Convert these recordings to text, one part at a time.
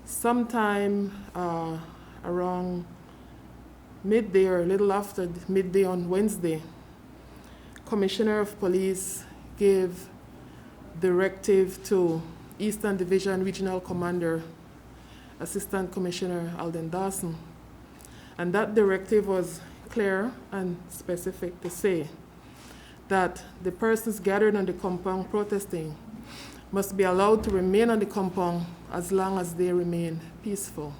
Sometime around midday or a little after midday on Wednesday, Commissioner of Police gave directive to Eastern Division Regional Commander, Assistant Commissioner Alden Dawson. And that directive was clear and specific to say that the persons gathered on the compound protesting must be allowed to remain on the compound as long as they remain peaceful.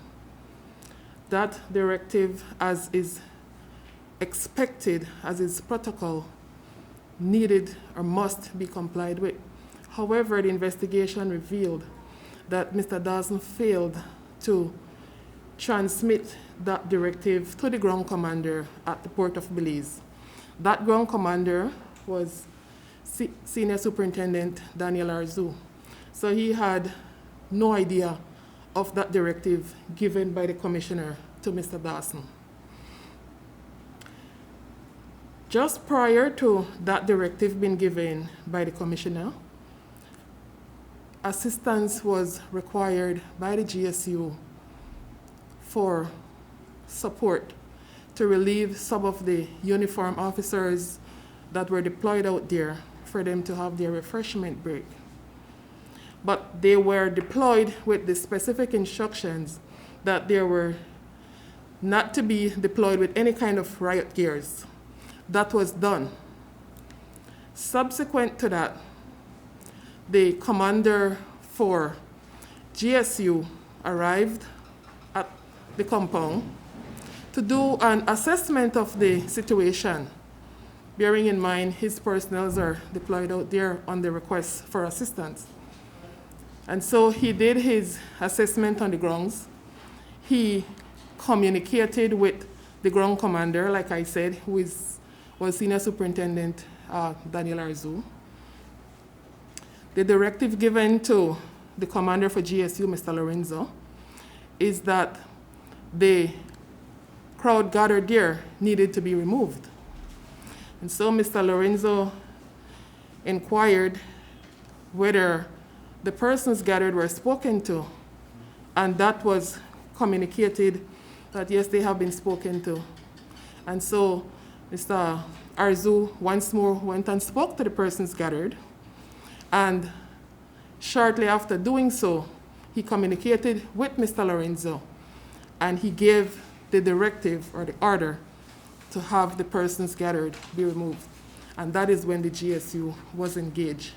That directive, as is expected, as is protocol, needed or must be complied with. However, the investigation revealed that Mr. Dawson failed to transmit that directive to the ground commander at the Port of Belize. That ground commander was Senior Superintendent Daniel Arzu. So he had no idea of that directive given by the commissioner to Mr. Dawson. Just prior to that directive being given by the commissioner, assistance was required by the GSU for support to relieve some of the uniformed officers that were deployed out there for them to have their refreshment break. But they were deployed with the specific instructions that they were not to be deployed with any kind of riot gears. That was done. Subsequent to that, the commander for GSU arrived at the compound to do an assessment of the situation, bearing in mind his personnel are deployed out there on the request for assistance. And so he did his assessment on the grounds. He communicated with the ground commander, like I said, who was Senior Superintendent Daniel Arzu. The directive given to the commander for GSU, Mr. Lorenzo, is that the crowd gathered there needed to be removed. And so Mr. Lorenzo inquired whether the persons gathered were spoken to, and that was communicated that yes, they have been spoken to. And so Mr. Arzu once more went and spoke to the persons gathered, and shortly after doing so, he communicated with Mr. Lorenzo, and he gave the directive or the order to have the persons gathered be removed. And that is when the GSU was engaged.